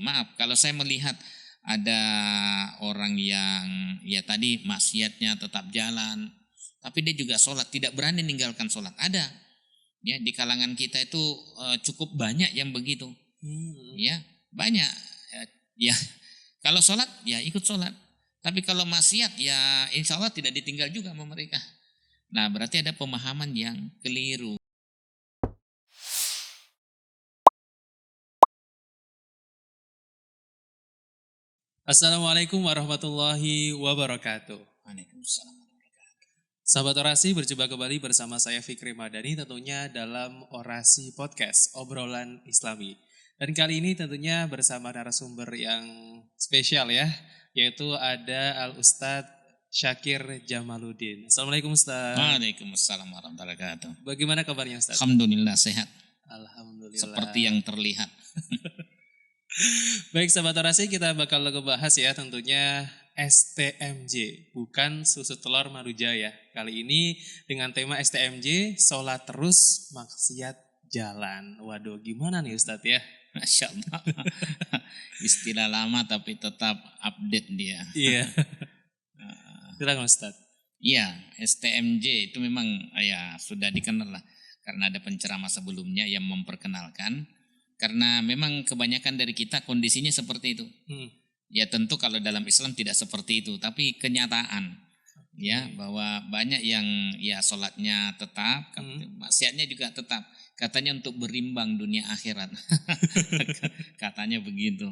maaf, kalau saya melihat ada orang yang ya tadi maksiatnya tetap jalan, tapi dia juga sholat, tidak berani meninggalkan sholat. Ada, ya di kalangan kita itu cukup banyak yang begitu, ya banyak. Ya kalau sholat ya ikut sholat, tapi kalau maksiat ya insya Allah tidak ditinggal juga sama mereka. Nah berarti ada pemahaman yang keliru. Assalamualaikum warahmatullahi wabarakatuh. Waalaikumsalam. Sahabat Orasi, berjumpa kembali bersama saya Fikri Madani tentunya dalam Orasi Podcast, obrolan Islami. Dan kali ini tentunya bersama narasumber yang spesial ya, yaitu ada Al-Ustadz Syakir Jamaluddin. Assalamualaikum Ustadz. Waalaikumsalam warahmatullahi wabarakatuh. Bagaimana kabarnya Ustadz? Alhamdulillah sehat. Alhamdulillah. Seperti yang terlihat. Baik sahabat Orasi, kita bakal ngebahas ya tentunya STMJ, bukan susu telur Marujaya. Kali ini dengan tema STMJ, sholat terus maksiat jalan. Waduh, gimana nih Ustadz ya? Masya Allah. Istilah lama tapi tetap update dia. Iya. Silakan Ustadz. Iya, STMJ itu memang ya sudah dikenal lah. Karena ada penceramah sebelumnya yang memperkenalkan. Karena memang kebanyakan dari kita kondisinya seperti itu. Ya tentu kalau dalam Islam tidak seperti itu, tapi kenyataan ya bahwa banyak yang ya sholatnya tetap, maksiatnya juga tetap. Katanya untuk berimbang dunia akhirat. Katanya begitu.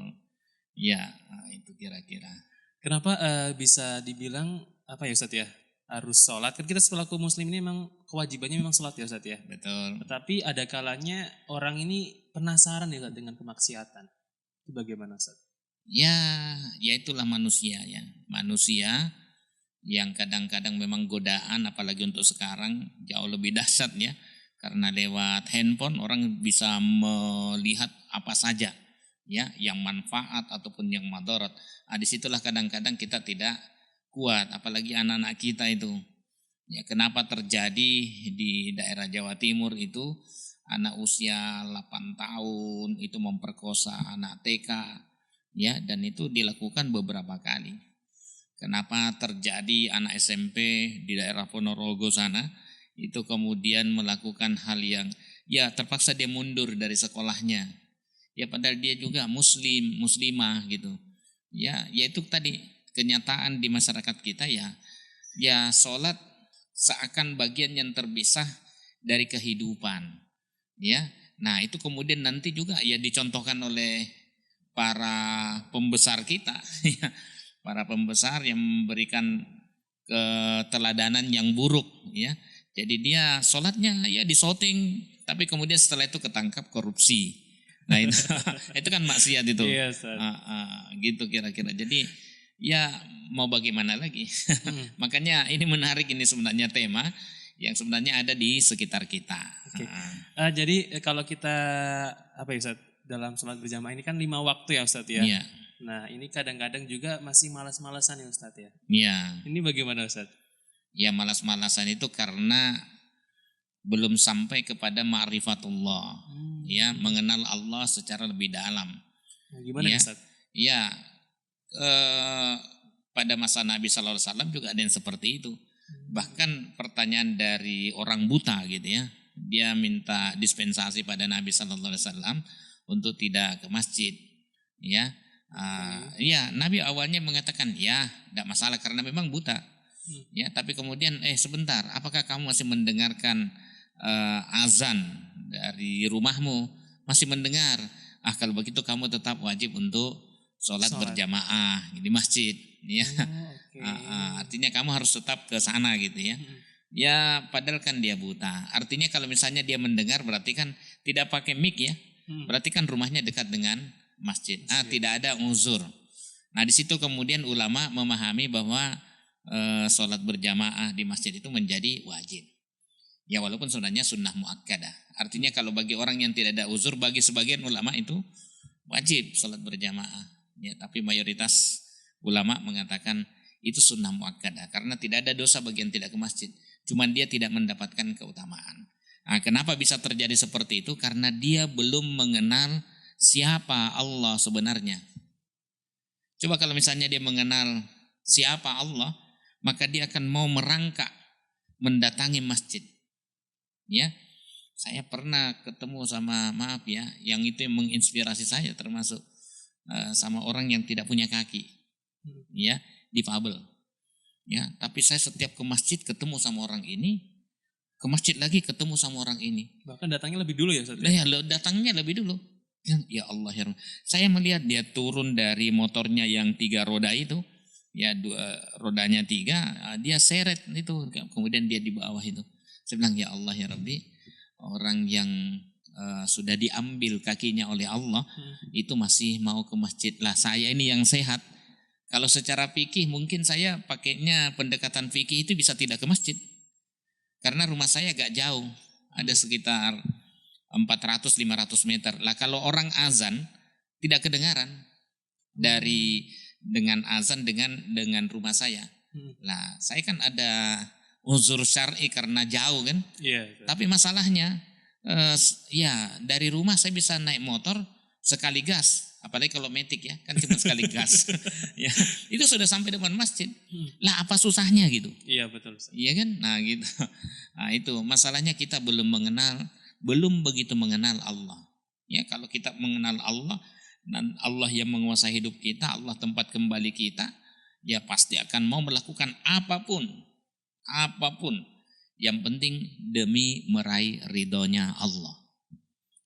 Ya itu kira-kira. Kenapa bisa dibilang apa ya Ustadz ya? Harus sholat, kan kita selaku muslim ini memang kewajibannya memang sholat ya Ustadz ya. Betul. Tetapi ada kalanya orang ini penasaran ya dengan kemaksiatan. Itu bagaimana Ustadz? Ya itulah manusia ya. Manusia yang kadang-kadang memang godaan, apalagi untuk sekarang jauh lebih dahsyat ya. Karena lewat handphone orang bisa melihat apa saja ya, yang manfaat ataupun yang madarat. Disitulah kadang-kadang kita tidak kuat, apalagi anak-anak kita itu. Ya, kenapa terjadi di daerah Jawa Timur itu anak usia 8 tahun itu memperkosa anak TK, ya, dan itu dilakukan beberapa kali. Kenapa terjadi anak SMP di daerah Ponorogo sana itu kemudian melakukan hal yang ya terpaksa dia mundur dari sekolahnya. Ya padahal dia juga muslimah gitu. Ya itu tadi kenyataan di masyarakat kita ya sholat seakan bagian yang terpisah dari kehidupan, ya. Nah itu kemudian nanti juga ya dicontohkan oleh para pembesar kita, ya, para pembesar yang memberikan keteladanan yang buruk, ya. Jadi dia sholatnya ya disoting, tapi kemudian setelah itu ketangkap korupsi. Nah itu kan maksiat itu, gitu kira-kira. Jadi ya mau bagaimana lagi. Makanya ini menarik ini sebenarnya tema yang sebenarnya ada di sekitar kita. Okay. Jadi kalau kita apa ya Ustadz, dalam sholat berjamaah ini kan 5 waktu ya Ustadz ya. Iya. Nah ini kadang-kadang juga masih malas-malasan ya Ustadz ya. Iya. Ini bagaimana Ustadz? Ya malas-malasan itu karena belum sampai kepada ma'rifatullah. Ya mengenal Allah secara lebih dalam. Nah, gimana ya, Ustadz? Ya pada masa Nabi SAW juga ada yang seperti itu. Bahkan pertanyaan dari orang buta gitu ya, dia minta dispensasi pada Nabi SAW untuk tidak ke masjid. Ya, ya Nabi awalnya mengatakan ya tidak masalah karena memang buta. Ya, tapi kemudian sebentar, apakah kamu masih mendengarkan azan dari rumahmu? Masih mendengar? Kalau begitu kamu tetap wajib untuk sholat berjamaah di masjid, ya. Artinya kamu harus tetap ke sana gitu ya. Ya padahal kan dia buta. Artinya kalau misalnya dia mendengar berarti kan tidak pakai mic ya. Berarti kan rumahnya dekat dengan masjid. Tidak ada uzur. Nah di situ kemudian ulama memahami bahwa sholat berjamaah di masjid itu menjadi wajib. Ya walaupun sebenarnya sunnah muakkadah. Artinya kalau bagi orang yang tidak ada uzur, bagi sebagian ulama itu wajib sholat berjamaah. Ya, tapi mayoritas ulama mengatakan itu sunnah muakkadah karena tidak ada dosa bagi yang tidak ke masjid. Cuman dia tidak mendapatkan keutamaan. Kenapa bisa terjadi seperti itu? Karena dia belum mengenal siapa Allah sebenarnya. Coba kalau misalnya dia mengenal siapa Allah, maka dia akan mau merangkak mendatangi masjid. Ya, saya pernah ketemu sama, maaf ya, yang itu yang menginspirasi saya termasuk sama orang yang tidak punya kaki, ya, difabel. Ya, tapi saya setiap ke masjid ketemu sama orang ini, ke masjid lagi ketemu sama orang ini. Bahkan datangnya lebih dulu ya Ustaz? Ya, datangnya lebih dulu. Ya Allah ya. Saya melihat dia turun dari motornya yang 3 roda itu, ya 2 rodanya 3, dia seret itu, kemudian dia di bawah itu. Saya bilang ya Allah ya Rabbi, orang yang sudah diambil kakinya oleh Allah itu masih mau ke masjid lah. Saya ini yang sehat. Kalau secara fikih mungkin saya pakainya pendekatan fikih itu bisa tidak ke masjid. Karena rumah saya agak jauh, ada sekitar 400-500 meter. Lah kalau orang azan tidak kedengaran dengan azan dengan rumah saya. Lah saya kan ada uzur syar'i karena jauh kan. Tapi masalahnya ya dari rumah saya bisa naik motor sekali gas. Apalagi kalau metik ya, kan cuma sekali gas. Ya, itu sudah sampai depan masjid. Lah apa susahnya gitu? Iya betul. Iya kan? Nah gitu. Nah itu masalahnya kita belum begitu mengenal Allah. Ya kalau kita mengenal Allah dan Allah yang menguasai hidup kita, Allah tempat kembali kita, ya pasti akan mau melakukan apapun. Yang penting demi meraih ridhonya Allah.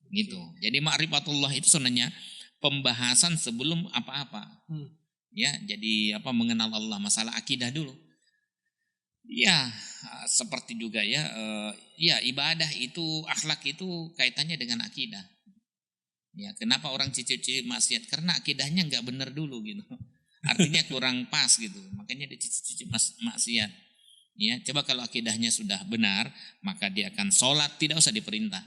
Gitu. Jadi ma'rifatullah itu sebenarnya pembahasan sebelum apa-apa. Ya, jadi mengenal Allah, masalah akidah dulu. Ya, seperti juga ya ibadah itu, akhlak itu kaitannya dengan akidah. Ya, kenapa orang cicip-cicip maksiat? Karena akidahnya nggak benar dulu gitu. Artinya kurang pas gitu. Makanya dia cicip-cicip maksiat. Ya, coba kalau akidahnya sudah benar, maka dia akan sholat tidak usah diperintah.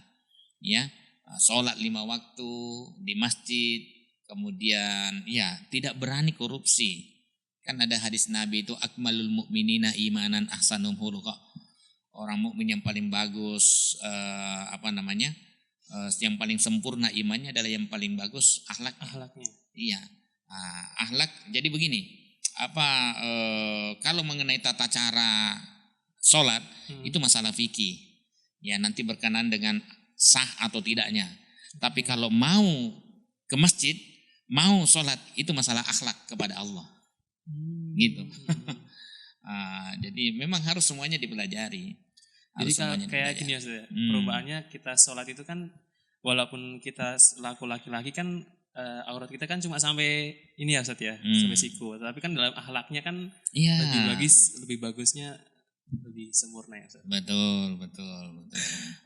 Ya, sholat 5 waktu di masjid, kemudian ya tidak berani korupsi. Kan ada hadis Nabi itu akmalul mu'minina imanan ahsanum khuluqa. Orang mukmin yang paling bagus yang paling sempurna imannya adalah yang paling bagus akhlaknya. Iya. Akhlak jadi begini. Kalau mengenai tata cara sholat itu masalah fikih. Ya nanti berkenaan dengan sah atau tidaknya. Tapi kalau mau ke masjid, mau sholat, itu masalah akhlak kepada Allah. Gitu. Jadi memang harus semuanya dipelajari. Jadi kayak gini ya, perubahannya kita sholat itu kan, walaupun kita selaku laki-laki kan aurat kita kan cuma sampai ini ya Ustaz ya, sampai siku. Tapi kan dalam akhlaknya kan lebih bagusnya lebih sempurna ya Ustaz. Betul.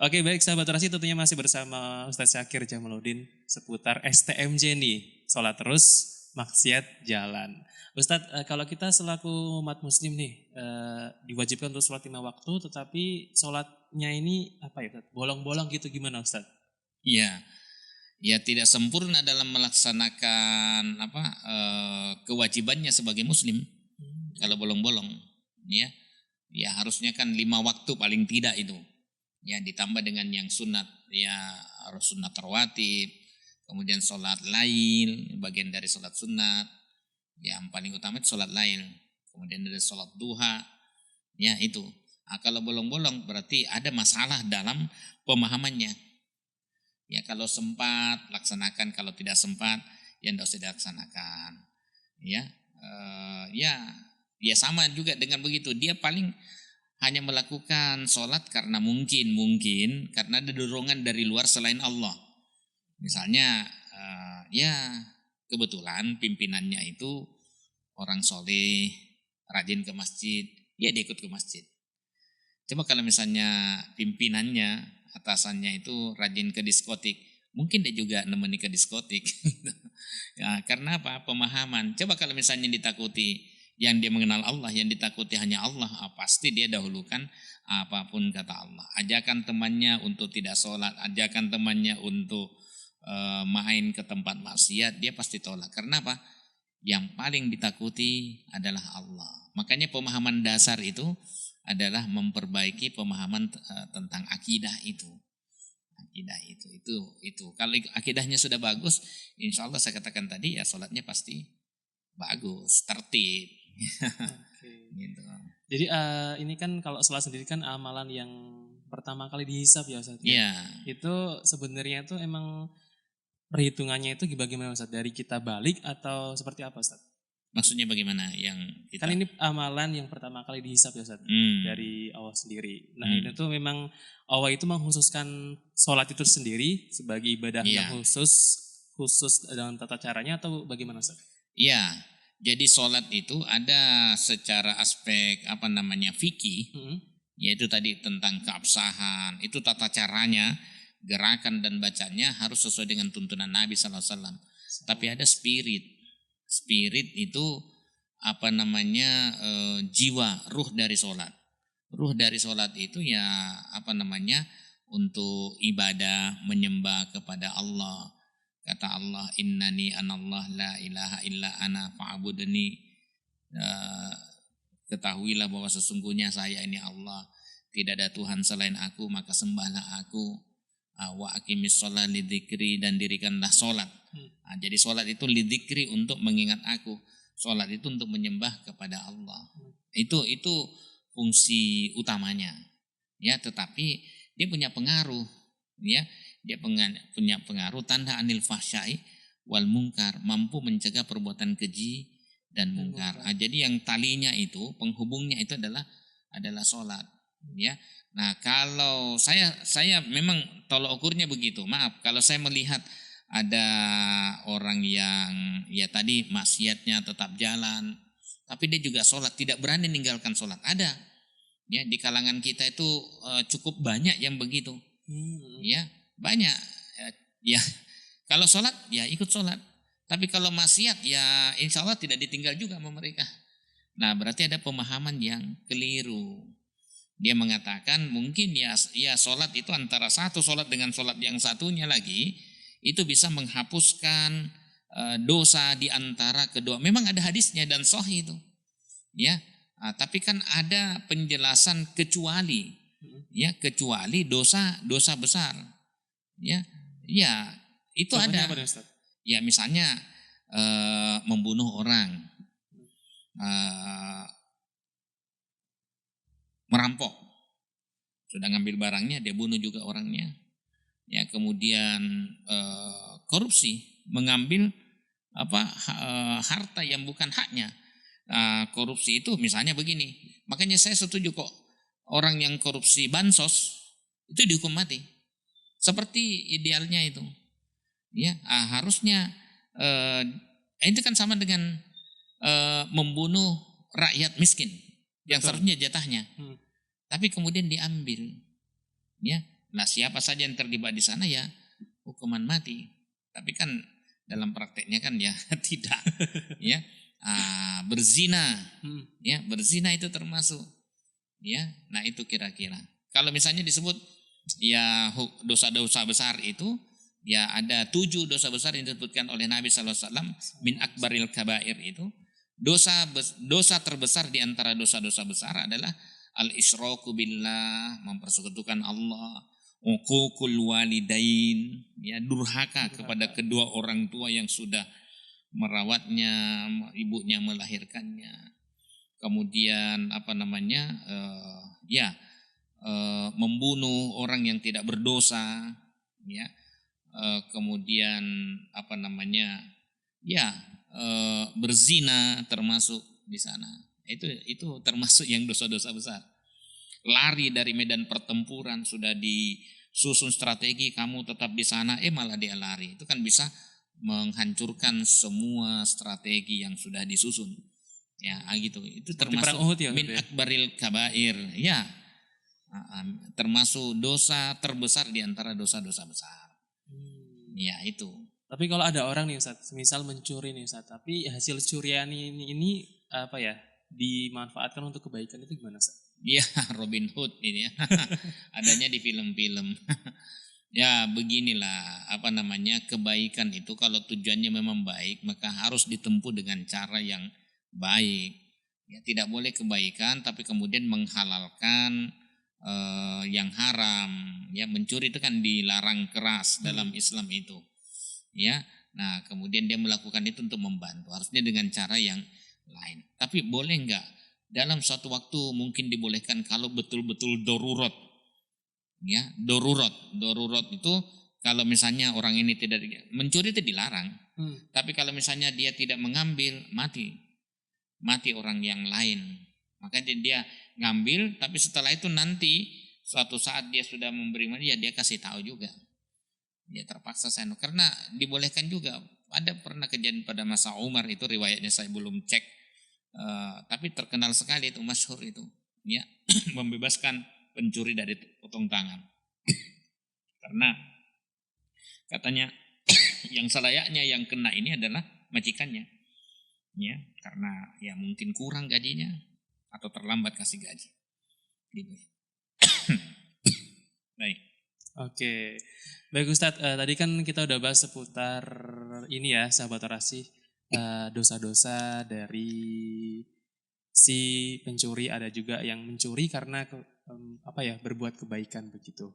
Oke, baik sahabat orasi, tentunya masih bersama Ustaz Syakir Jamaluddin seputar STMJ nih, sholat terus, maksiat jalan. Ustaz, kalau kita selaku umat muslim nih diwajibkan untuk sholat 5 waktu, tetapi sholatnya ini bolong-bolong gitu, gimana Ustaz? Iya, ya tidak sempurna dalam melaksanakan kewajibannya sebagai muslim. Kalau bolong-bolong, ya harusnya kan 5 waktu paling tidak itu. Ya ditambah dengan yang sunat, ya harus sunat rawatib, kemudian sholat lail, bagian dari sholat sunat. Yang paling utama itu sholat lail, kemudian ada sholat duha, ya itu. Kalau bolong-bolong berarti ada masalah dalam pemahamannya. Ya kalau sempat laksanakan, kalau tidak sempat ya tidak usah dilaksanakan. Ya sama juga dengan begitu. Dia paling hanya melakukan sholat karena mungkin karena ada dorongan dari luar selain Allah. Misalnya kebetulan pimpinannya itu orang soleh, rajin ke masjid, ya dia ikut ke masjid. Coba kalau misalnya pimpinannya, atasannya itu rajin ke diskotik, mungkin dia juga nemeni ke diskotik. Ya, karena apa? Pemahaman. Coba kalau misalnya ditakuti, yang dia mengenal Allah, yang ditakuti hanya Allah, pasti dia dahulukan apapun kata Allah. Ajakan temannya untuk tidak sholat, ajakan temannya untuk main ke tempat maksiat, dia pasti tolak. Karena apa? Yang paling ditakuti adalah Allah. Makanya pemahaman dasar itu adalah memperbaiki pemahaman tentang akidah itu. Tidak itu. Kalau akidahnya sudah bagus, insya Allah saya katakan tadi ya sholatnya pasti bagus, tertib. Oke. Gitu. Jadi ini kan kalau sholat sendiri kan amalan yang pertama kali dihisab ya Ustaz. Iya. Itu sebenarnya itu emang perhitungannya itu bagaimana Ustaz? Dari kita balik atau seperti apa Ustaz? Maksudnya bagaimana yang kita? Kan ini amalan yang pertama kali dihisab ya Ustaz. Dari Allah sendiri. Nah ini tuh memang Allah itu mengkhususkan sholat itu sendiri sebagai ibadah yang khusus dalam tata caranya atau bagaimana Ustaz? Iya, jadi sholat itu ada secara aspek fikih, yaitu tadi tentang keabsahan, itu tata caranya, gerakan dan bacanya harus sesuai dengan tuntunan Nabi SAW. Tapi ada spirit itu jiwa, ruh dari sholat. Ruh dari sholat itu ya untuk ibadah, menyembah kepada Allah. Kata Allah, innani anallah la ilaha illa ana fa'budni. Ketahuilah bahwa sesungguhnya saya ini Allah, tidak ada Tuhan selain aku, maka sembahlah aku. Wa aqimis sholat lidzikri, dan dirikanlah sholat. Jadi sholat itu lidzikri, untuk mengingat aku. Sholat itu untuk menyembah kepada Allah. Itu fungsi utamanya. Ya, tetapi dia punya pengaruh. Ya, dia punya pengaruh tanda anil fahsyai wal mungkar, mampu mencegah perbuatan keji dan mungkar. Jadi yang talinya itu, penghubungnya itu adalah sholat. Ya. Nah, kalau saya memang tolok ukurnya begitu. Maaf kalau saya melihat ada orang yang ya tadi maksiatnya tetap jalan, tapi dia juga sholat, tidak berani meninggalkan sholat. Ada. Ya, di kalangan kita itu cukup banyak yang begitu. Ya, banyak. Ya, kalau sholat ya ikut sholat. Tapi kalau maksiat ya insya Allah tidak ditinggal juga sama mereka. Nah, berarti ada pemahaman yang keliru. Dia mengatakan mungkin ya sholat itu antara satu sholat dengan sholat yang satunya lagi itu bisa menghapuskan dosa di antara kedua. Memang ada hadisnya dan sahih itu. Ya, tapi kan ada penjelasan kecuali. Ya, kecuali dosa besar. Ya, itu contohnya ada. Apa, ya, misalnya membunuh orang, merampok, sudah ngambil barangnya, dia bunuh juga orangnya. Ya, kemudian korupsi, mengambil harta yang bukan haknya. Korupsi itu misalnya begini. Makanya saya setuju kok orang yang korupsi bansos itu dihukum mati. Seperti idealnya itu. Ya, harusnya itu kan sama dengan membunuh rakyat miskin yang seharusnya jatahnya. Tapi kemudian diambil. Ya. Nah, siapa saja yang terlibat di sana ya hukuman mati. Tapi kan dalam prakteknya kan ya tidak. Ya. Berzina. Ya, berzina itu termasuk. Ya. Nah, itu kira-kira. Kalau misalnya disebut ya dosa-dosa besar itu ya ada 7 dosa besar yang disebutkan oleh Nabi SAW min akbaril kabair itu. Dosa terbesar di antara dosa-dosa besar adalah al-isyraku billah, mempersekutukan Allah, uququl walidain, ya durhaka kepada kedua orang tua yang sudah merawatnya, ibunya melahirkannya. Kemudian membunuh orang yang tidak berdosa, ya. Kemudian berzina termasuk di sana. Itu termasuk yang dosa-dosa besar. Lari dari medan pertempuran, sudah disusun strategi kamu tetap di sana, malah dia lari. Itu kan bisa menghancurkan semua strategi yang sudah disusun. Ya, gitu. Itu termasuk min akbaril kabair. Ya. Termasuk dosa terbesar di antara dosa-dosa besar. Ya, itu. Tapi kalau ada orang nih Ustaz, misal mencuri nih Ustaz, tapi hasil curian ini dimanfaatkan untuk kebaikan, itu gimana Ustaz? Iya, Robin Hood ini ya. Adanya di film-film. Ya, beginilah kebaikan itu kalau tujuannya memang baik, maka harus ditempuh dengan cara yang baik. Ya, tidak boleh kebaikan tapi kemudian menghalalkan yang haram, ya mencuri itu kan dilarang keras dalam Islam itu, ya. Nah kemudian dia melakukan itu untuk membantu, harusnya dengan cara yang lain. Tapi boleh enggak dalam suatu waktu mungkin dibolehkan kalau betul-betul darurat, ya darurat itu kalau misalnya orang ini tidak mencuri itu dilarang, tapi kalau misalnya dia tidak mengambil mati orang yang lain. Makanya dia ngambil, tapi setelah itu nanti suatu saat dia sudah memberi ya dia kasih tahu juga. Dia terpaksa karena dibolehkan juga. Ada pernah kejadian pada masa Umar itu, riwayatnya saya belum cek, tapi terkenal sekali itu, masyhur itu, ya membebaskan pencuri dari potong tangan. Karena katanya yang selayaknya yang kena ini adalah majikannya, ya karena ya mungkin kurang gajinya atau terlambat kasih gaji, gitu. Baik. Oke, baik Ustadz. Tadi kan kita udah bahas seputar ini ya, sahabat orasi, dosa-dosa dari si pencuri, ada juga yang mencuri karena berbuat kebaikan begitu.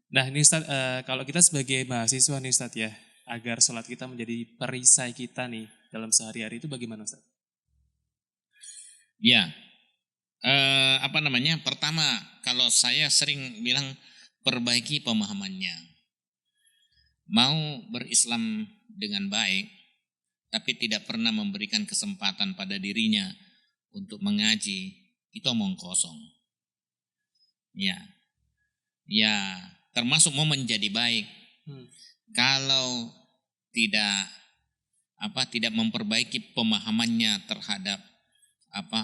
Nah ini Ustadz, kalau kita sebagai mahasiswa nih Ustadz ya, agar sholat kita menjadi perisai kita nih dalam sehari-hari itu bagaimana Ustadz? Ya, pertama kalau saya sering bilang perbaiki pemahamannya. Mau berislam dengan baik, tapi tidak pernah memberikan kesempatan pada dirinya untuk mengaji, itu omong kosong. Ya, termasuk mau menjadi baik. Kalau tidak memperbaiki pemahamannya terhadap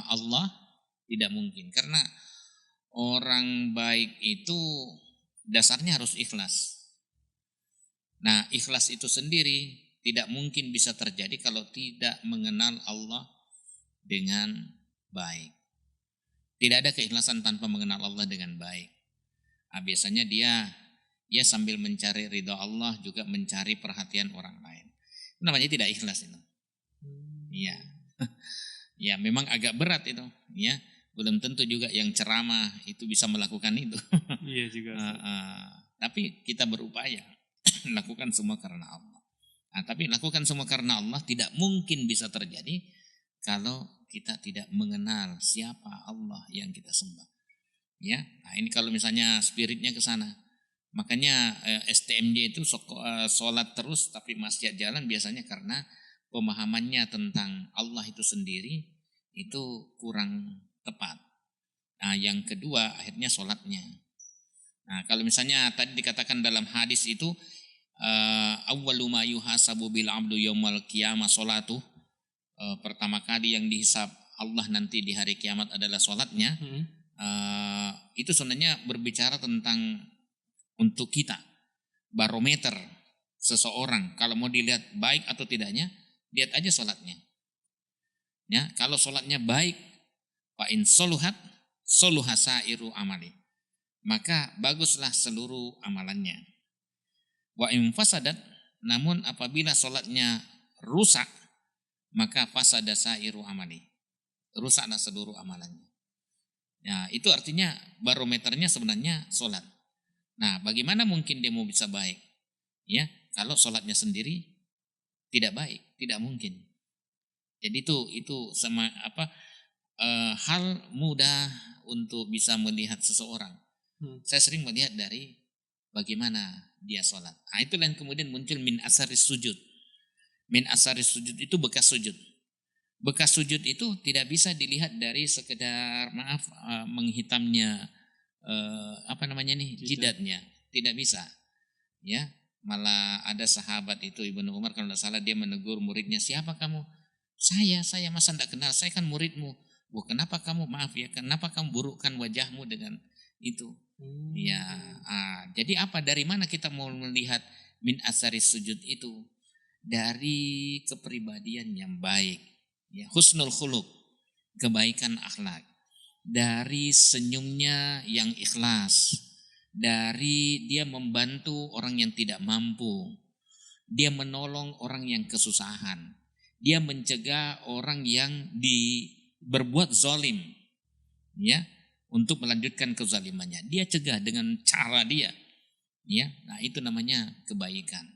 Allah, tidak mungkin. Karena orang baik itu dasarnya harus ikhlas. Nah, ikhlas itu sendiri tidak mungkin bisa terjadi kalau tidak mengenal Allah dengan baik. Tidak ada keikhlasan tanpa mengenal Allah dengan baik. Nah, biasanya dia sambil mencari ridha Allah juga mencari perhatian orang lain. Namanya tidak ikhlas itu. Iya. Ya, memang agak berat itu, ya. Belum tentu juga yang ceramah itu bisa melakukan itu. Iya juga. Tapi kita berupaya lakukan semua karena Allah. Nah, tapi lakukan semua karena Allah tidak mungkin bisa terjadi kalau kita tidak mengenal siapa Allah yang kita sembah. Ya, nah ini kalau misalnya spiritnya ke sana. Makanya STMJ itu sholat terus tapi maksiat jalan biasanya karena pemahamannya tentang Allah itu sendiri itu kurang tepat. Nah, yang kedua akhirnya sholatnya. Nah, kalau misalnya tadi dikatakan dalam hadis itu awwalu ma yuhasabu bil abdu yaumal qiyamah sholatu, pertama kali yang dihisab Allah nanti di hari kiamat adalah sholatnya. Itu sebenarnya berbicara tentang untuk kita barometer seseorang kalau mau dilihat baik atau tidaknya, lihat aja sholatnya. Ya, kalau sholatnya baik, fa in soluhat soluhasairu amali, maka baguslah seluruh amalannya. Wa in fasadat, namun apabila sholatnya rusak, maka fasada sairu amali, rusaklah seluruh amalannya. Ya, itu artinya barometernya sebenarnya sholat. Nah, bagaimana mungkin dia mau bisa baik? Ya, kalau sholatnya sendiri tidak baik, tidak mungkin. Jadi itu sama hal mudah untuk bisa melihat seseorang. Saya sering melihat dari bagaimana dia sholat. Nah, itulah yang kemudian muncul min asaris sujud. Min asaris sujud itu bekas sujud. Bekas sujud itu tidak bisa dilihat dari sekedar menghitamnya jidatnya, tidak bisa. Ya, malah ada sahabat itu Ibnu Umar kalau tidak salah, dia menegur muridnya, siapa kamu? Saya masa tidak kenal, saya kan muridmu. Kenapa kamu kenapa kamu burukkan wajahmu dengan itu? Ya, jadi dari mana kita mau melihat min asaris sujud itu? Dari kepribadian yang baik, ya, husnul khuluq, kebaikan akhlak. Dari senyumnya yang ikhlas, dari dia membantu orang yang tidak mampu, dia menolong orang yang kesusahan, dia mencegah orang yang berbuat zalim, ya, untuk melanjutkan kezalimannya. Dia cegah dengan cara dia. Ya, nah itu namanya kebaikan.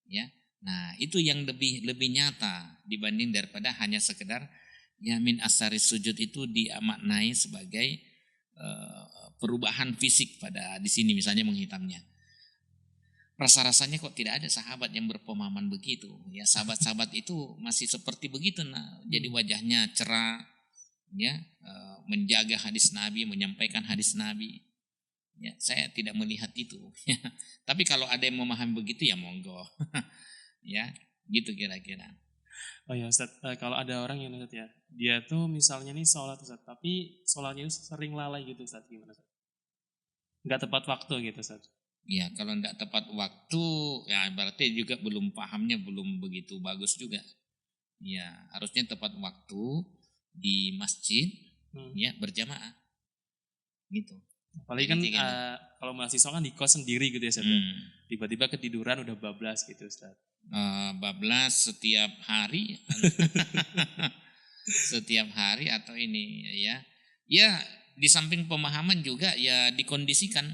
Ya, nah itu yang lebih nyata dibanding daripada hanya sekedar ya min asari sujud itu dimaknai sebagai perubahan fisik pada di sini misalnya menghitamnya. Rasa-rasanya kok tidak ada sahabat yang berpemahaman begitu. Ya sahabat-sahabat itu masih seperti begitu. Nah, jadi wajahnya cerah, ya menjaga hadis Nabi, menyampaikan hadis Nabi. Ya, saya tidak melihat itu. Tapi kalau ada yang memahami begitu ya monggo. Ya, gitu kira-kira. Oh ya Ustaz, kalau ada orang yang Ustaz ya, dia tuh misalnya nih sholat Ustaz, tapi sholatnya itu sering lalai gitu Ustaz, gimana Ustaz? Nggak tepat waktu gitu Ustaz. Ya, kalau tidak tepat waktu, ya berarti juga belum pahamnya belum begitu bagus juga. Ya, harusnya tepat waktu di masjid, ya berjamaah, gitu. Apalagi kan kalau mahasiswa kan di kos sendiri gitu ya Ustaz. Tiba-tiba ketiduran udah bablas gitu Ustaz. Bablas setiap hari, setiap hari atau ini ya. Ya, di samping pemahaman juga ya dikondisikan.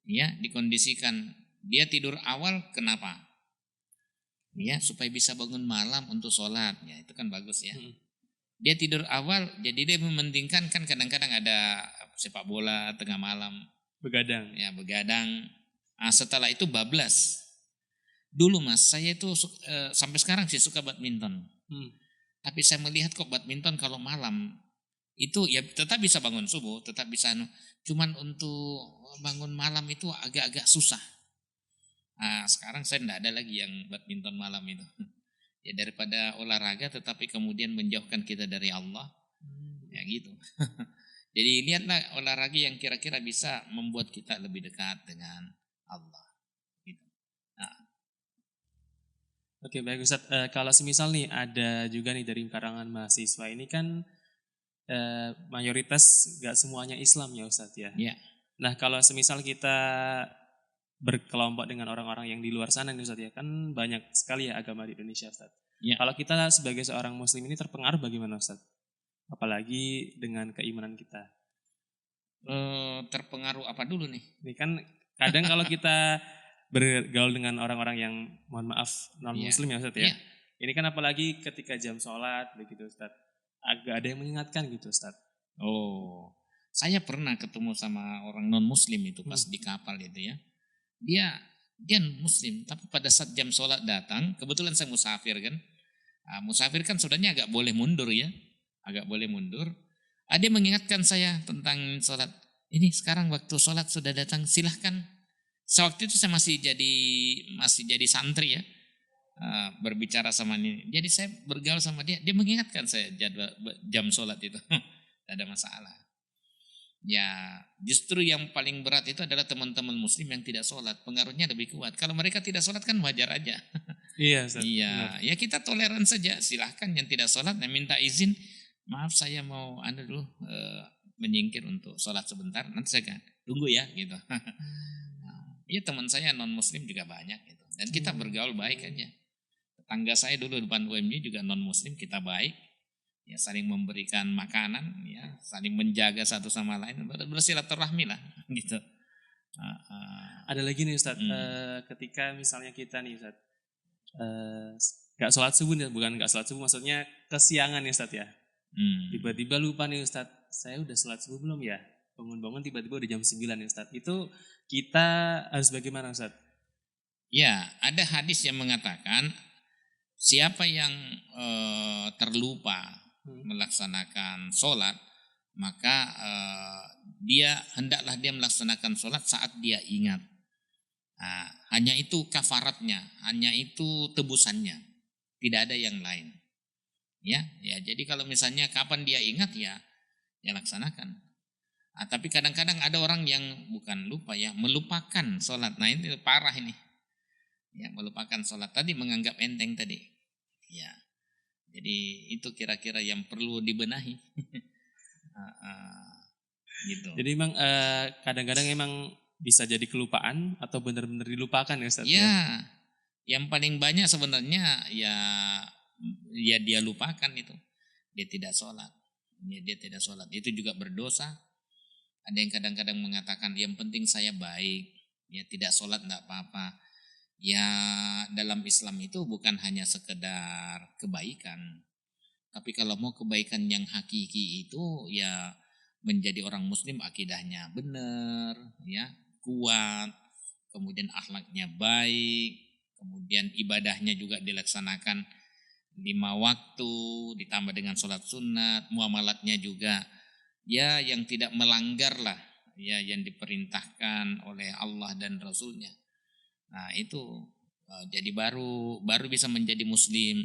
Ya, dikondisikan. Dia tidur awal kenapa? Ya, supaya bisa bangun malam untuk sholat. Ya, itu kan bagus ya. Dia tidur awal, jadi dia mementingkan kan kadang-kadang ada sepak bola tengah malam. Begadang. Ya, begadang. Setelah itu bablas. Dulu Mas, saya itu sampai sekarang sih suka badminton. Tapi saya melihat kok badminton kalau malam itu ya tetap bisa bangun subuh, tetap bisa cuman untuk bangun malam itu agak-agak susah. Sekarang saya tidak ada lagi yang badminton malam itu. Ya daripada olahraga tetapi kemudian menjauhkan kita dari Allah. Ya gitu. Jadi lihatlah olahraga yang kira-kira bisa membuat kita lebih dekat dengan Allah. Gitu. Oke baik Ustaz, kalau semisal nih ada juga nih dari karangan mahasiswa ini kan mayoritas gak semuanya Islam ya Ustaz ya. Ya. Nah kalau semisal kita berkelompok dengan orang-orang yang di luar sana nih Ustaz ya, kan banyak sekali ya agama di Indonesia Ustaz. Ya. Kalau kita sebagai seorang muslim ini terpengaruh bagaimana Ustaz? Apalagi dengan keimanan kita. Terpengaruh apa dulu nih? Ini kan kadang kalau kita bergaul dengan orang-orang yang mohon maaf non muslim ya Ustaz ya. Ini kan apalagi ketika jam sholat begitu Ustaz. Agak ada yang mengingatkan gitu Ustaz. Oh, saya pernah ketemu sama orang non muslim itu pas di kapal itu ya. Dia muslim, tapi pada saat jam sholat datang, kebetulan saya musafir kan. Musafir kan saudanya agak boleh mundur ya. Agak boleh mundur. Dia mengingatkan saya tentang sholat. Ini sekarang waktu sholat sudah datang, silahkan. Sewaktu itu saya masih jadi santri ya, berbicara sama ini. Jadi saya bergaul sama dia mengingatkan saya jadwal jam sholat itu, tidak ada masalah. Ya justru yang paling berat itu adalah teman-teman muslim yang tidak sholat, pengaruhnya lebih kuat. Kalau mereka tidak sholat kan wajar aja. Iya, Ustaz. Iya, ya kita toleran saja. Silahkan yang tidak sholat, minta izin. Maaf saya mau dulu menyingkir untuk sholat sebentar. Nanti saya kan tunggu ya gitu. Iya teman saya non muslim juga banyak gitu. Dan kita bergaul baik aja. Tetangga saya dulu depan UMY juga non muslim, kita baik. Ya saling memberikan makanan, ya saling menjaga satu sama lain, bersilaturahmi lah gitu. Ada lagi nih Ustaz, ketika misalnya kita nih Ustaz, gak sholat subuh nih, bukan gak sholat subuh, maksudnya kesiangan nih Ustaz ya. Tiba-tiba lupa nih Ustaz, saya udah sholat subuh belum ya? Bangun-bangun tiba-tiba udah jam 9 nih Ustaz. Itu kita harus bagaimana Ustaz? Ya, ada hadis yang mengatakan siapa yang terlupa melaksanakan sholat, maka hendaklah dia melaksanakan sholat saat dia ingat. Hanya itu kafaratnya, hanya itu tebusannya, tidak ada yang lain. Ya, jadi kalau misalnya kapan dia ingat ya laksanakan. Tapi kadang-kadang ada orang yang bukan lupa ya, melupakan sholat. Nah ini parah ini. Ya, melupakan sholat tadi, menganggap enteng tadi. Ya, jadi itu kira-kira yang perlu dibenahi. Gitu. Jadi memang kadang-kadang emang bisa jadi kelupaan atau benar-benar dilupakan ya Ustaz? Ya, yang paling banyak sebenarnya ya dia lupakan itu. Dia tidak sholat. Ya, dia tidak sholat. Itu juga berdosa. Ada yang kadang-kadang mengatakan yang penting saya baik, ya tidak sholat tidak apa-apa. Ya dalam Islam itu bukan hanya sekedar kebaikan, tapi kalau mau kebaikan yang hakiki itu ya menjadi orang muslim akidahnya benar, ya kuat, kemudian akhlaknya baik, kemudian ibadahnya juga dilaksanakan 5 waktu, ditambah dengan sholat sunat, muamalatnya juga ya yang tidak melanggar lah, ya yang diperintahkan oleh Allah dan Rasulnya. Nah itu jadi baru bisa menjadi muslim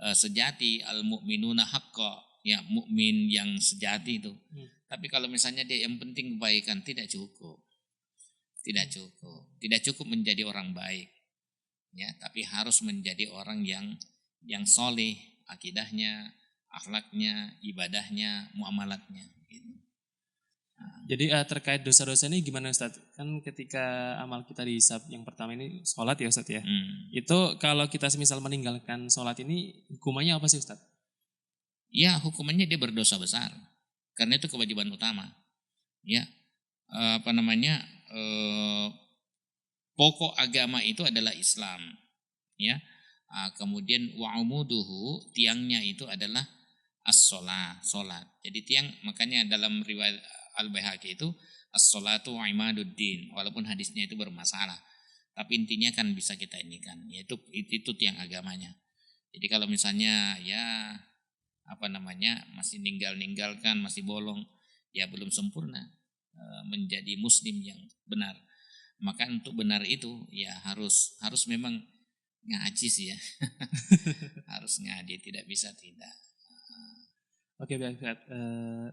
sejati, al mu'minuna haqqa, ya mukmin yang sejati itu. Tapi kalau misalnya dia yang penting kebaikan, tidak cukup. Tidak cukup menjadi orang baik. Ya, tapi harus menjadi orang yang soleh akidahnya, akhlaknya, ibadahnya, muamalatnya. Gitu. Jadi terkait dosa-dosa ini gimana Ustaz? Kan ketika amal kita dihisab yang pertama ini sholat ya Ustaz ya. Itu kalau kita misal meninggalkan sholat ini hukumannya apa sih Ustaz? Ya hukumannya dia berdosa besar. Karena itu kewajiban utama. Ya pokok agama itu adalah Islam. Ya. Kemudian wa'umuduhu, tiangnya itu adalah as-sholat, sholat. Jadi tiang, makanya dalam riwayat Al-Baihaqi itu as-sholatu imaduddin, walaupun hadisnya itu bermasalah. Tapi intinya kan bisa kita inikan, yaitu itu tiang agamanya. Jadi kalau misalnya ya masih ninggalkan, masih bolong, ya belum sempurna menjadi muslim yang benar. Maka untuk benar itu ya harus memang ngaji sih ya. Harus ngaji, tidak bisa tidak. Oke baik Ustaz.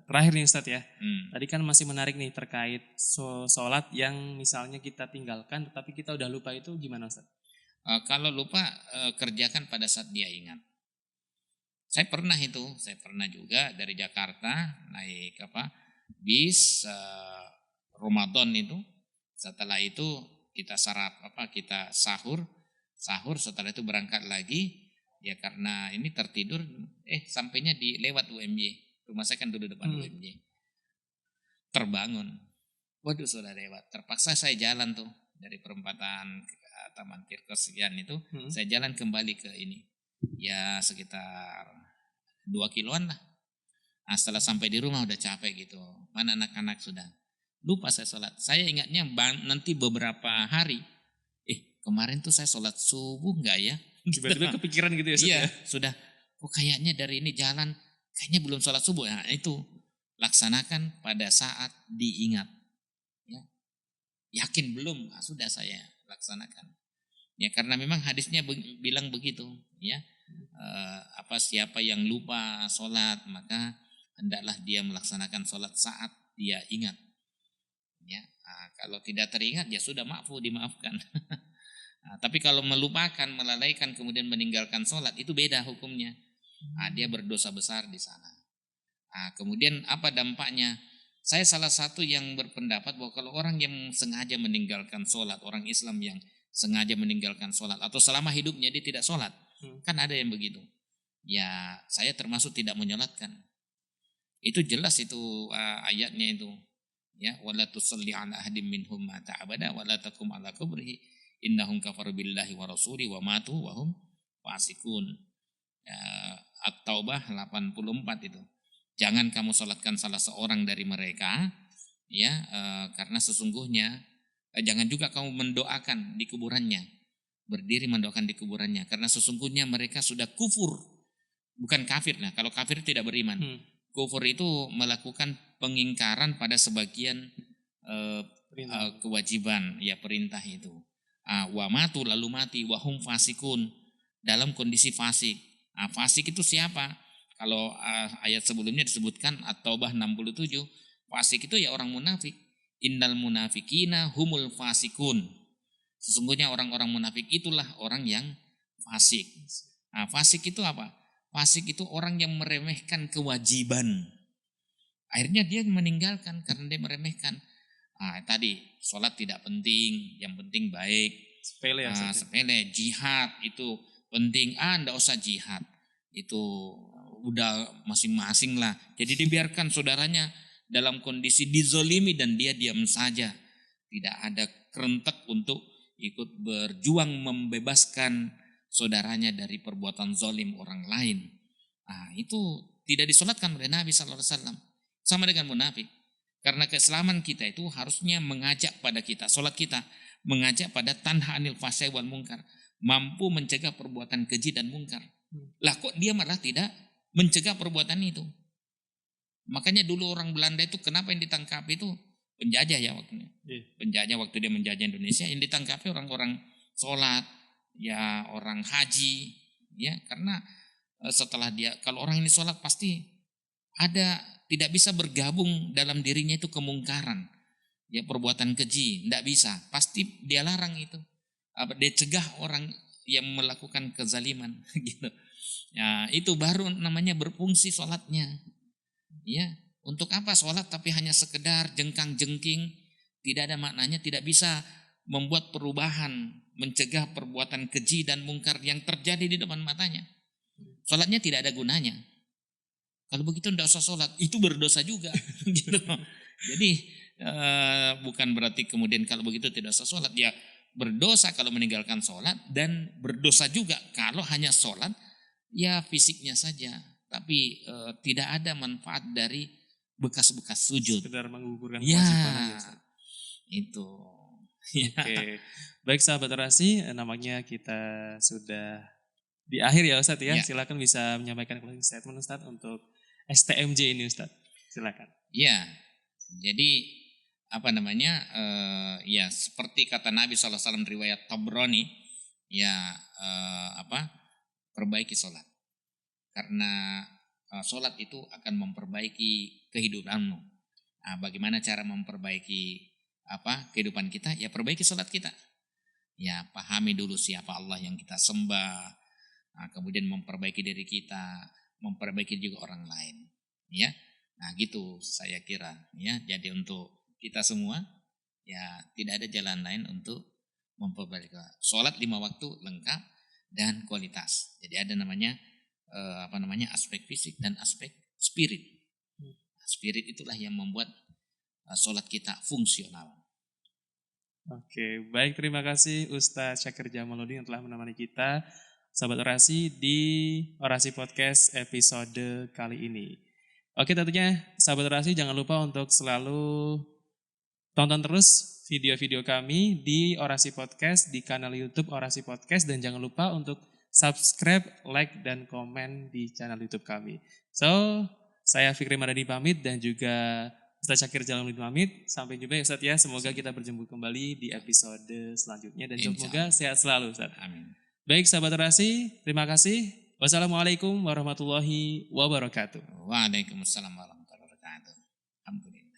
Terakhir nih Ustaz ya. Tadi kan masih menarik nih terkait sholat yang misalnya kita tinggalkan tetapi kita udah lupa, itu gimana Ustaz? Kalau lupa kerjakan pada saat dia ingat. Saya pernah juga dari Jakarta naik bis Ramadan itu. Setelah itu kita kita sahur, setelah itu berangkat lagi. Ya karena ini tertidur, sampainya di lewat UMY. Rumah saya kan dulu depan UMY. Terbangun. Waduh sudah lewat. Terpaksa saya jalan tuh dari perempatan Taman Tirkos sekian itu. Saya jalan kembali ke ini. Ya sekitar 2 kiloan lah. Nah, setelah sampai di rumah udah capek gitu. Mana anak-anak sudah. Lupa saya sholat. Saya ingatnya nanti beberapa hari. Kemarin tuh saya sholat subuh enggak ya? Tiba-tiba kepikiran gitu ya Ustaz? Iya, sudah. Kayaknya dari ini jalan, kayaknya belum sholat subuh. Nah, itu laksanakan pada saat diingat. Ya. Yakin belum? Nah, sudah saya laksanakan. Ya karena memang hadisnya bilang begitu. Ya, siapa yang lupa sholat maka hendaklah dia melaksanakan sholat saat dia ingat. Ya, kalau tidak teringat ya sudah dimaafkan. Nah, tapi kalau melupakan, melalaikan, kemudian meninggalkan sholat, itu beda hukumnya. Dia berdosa besar di sana. Kemudian apa dampaknya? Saya salah satu yang berpendapat bahwa kalau orang yang sengaja meninggalkan sholat, orang Islam yang sengaja meninggalkan sholat, atau selama hidupnya dia tidak sholat, kan ada yang begitu. Ya saya termasuk tidak menyolatkan. Itu jelas itu ayatnya itu. Ya, wala tusalli ala ahadim minhum mata abada wala takum ala kubrihi innahum kafaru billahi wa rasuli wa matu wa hum fasikun. At-Taubah 84 itu. Jangan kamu salatkan salah seorang dari mereka, ya, karena sesungguhnya jangan juga kamu mendoakan di kuburannya, berdiri mendoakan di kuburannya, karena sesungguhnya mereka sudah kufur, bukan kafir. Nah, kalau kafir tidak beriman. Kufur itu melakukan pengingkaran pada sebagian kewajiban, ya perintah itu. Wa matu lalu mati, wahum fasikun, dalam kondisi fasik. Fasik itu siapa? Kalau ayat sebelumnya disebutkan At-Taubah 67, fasik itu ya orang munafik. Innal munafikina humul fasikun. Sesungguhnya orang-orang munafik itulah orang yang fasik. Fasik itu apa? Fasik itu orang yang meremehkan kewajiban. Akhirnya dia meninggalkan karena dia meremehkan. Tadi sholat tidak penting, yang penting baik. Sepele ya. Sepele. Jihad itu penting. Enggak usah jihad. Itu udah masing-masing lah. Jadi dibiarkan saudaranya dalam kondisi dizolimi dan dia diam saja. Tidak ada kerentek untuk ikut berjuang membebaskan saudaranya dari perbuatan zolim orang lain. Nah, itu tidak disolatkan oleh Nabi SAW. Sama dengan munafik. Karena keislaman kita itu harusnya mengajak pada kita, solat kita mengajak pada tanha anil fahsya'i wal munkar, mampu mencegah perbuatan keji dan mungkar. Lah kok dia malah tidak mencegah perbuatan itu? Makanya dulu orang Belanda itu kenapa yang ditangkap itu penjajah ya waktunya. Penjajah waktu dia menjajah Indonesia, yang ditangkapi orang-orang sholat, ya orang haji, ya karena setelah dia, kalau orang ini sholat pasti ada, tidak bisa bergabung dalam dirinya itu kemungkaran, ya perbuatan keji, tidak bisa, pasti dia larang itu, dia cegah orang yang melakukan kezaliman, gitu. Ya itu baru namanya berfungsi sholatnya, ya. Untuk apa sholat tapi hanya sekedar jengkang-jengking, tidak ada maknanya, tidak bisa membuat perubahan, mencegah perbuatan keji dan mungkar yang terjadi di depan matanya. Sholatnya tidak ada gunanya. Kalau begitu tidak usah sholat, itu berdosa juga. Gitu. Jadi bukan berarti kemudian kalau begitu tidak usah sholat. Ya berdosa kalau meninggalkan sholat, dan berdosa juga kalau hanya sholat, ya fisiknya saja. Tapi tidak ada manfaat dari bekas-bekas sujud. Sekedar menggugurkan Ya, kewajiban aja. itu. Oke. Baik sahabat orasi, namanya kita sudah di akhir ya Ustadz ya. Ya. Silakan bisa menyampaikan closing statement Ustadz untuk STMJ ini Ustadz. Silakan. Ya, jadi apa namanya? Ya seperti kata Nabi SAW riwayat Tabrani, ya perbaiki sholat. Karena sholat itu akan memperbaiki kehidupanmu. Nah, bagaimana cara memperbaiki kehidupan kita? Ya perbaiki sholat kita. Ya pahami dulu siapa Allah yang kita sembah. Nah, kemudian memperbaiki diri kita, memperbaiki juga orang lain. Ya, nah gitu saya kira. Ya, jadi untuk kita semua, ya tidak ada jalan lain untuk memperbaiki sholat 5 waktu lengkap dan kualitas. Jadi ada namanya aspek fisik dan aspek spirit. Spirit itulah yang membuat sholat kita fungsional. Oke, baik, terima kasih Ustadz Syakir Jamaluddin yang telah menemani kita sahabat orasi di Orasi Podcast episode kali ini. Oke, tentunya sahabat orasi jangan lupa untuk selalu tonton terus video-video kami di Orasi Podcast, di kanal YouTube Orasi Podcast, dan jangan lupa untuk subscribe, like, dan komen di channel YouTube kami. So, saya Fikri Madani pamit dan juga Ustadz Syakir Jamaluddin pamit. Sampai jumpa ya Ustadz ya. Semoga kita berjumpa kembali di episode selanjutnya dan semoga sehat selalu Ustadz. Amin. Baik sahabat orasi, terima kasih. Wassalamualaikum warahmatullahi wabarakatuh. Waalaikumsalam warahmatullahi wabarakatuh. Alhamdulillah.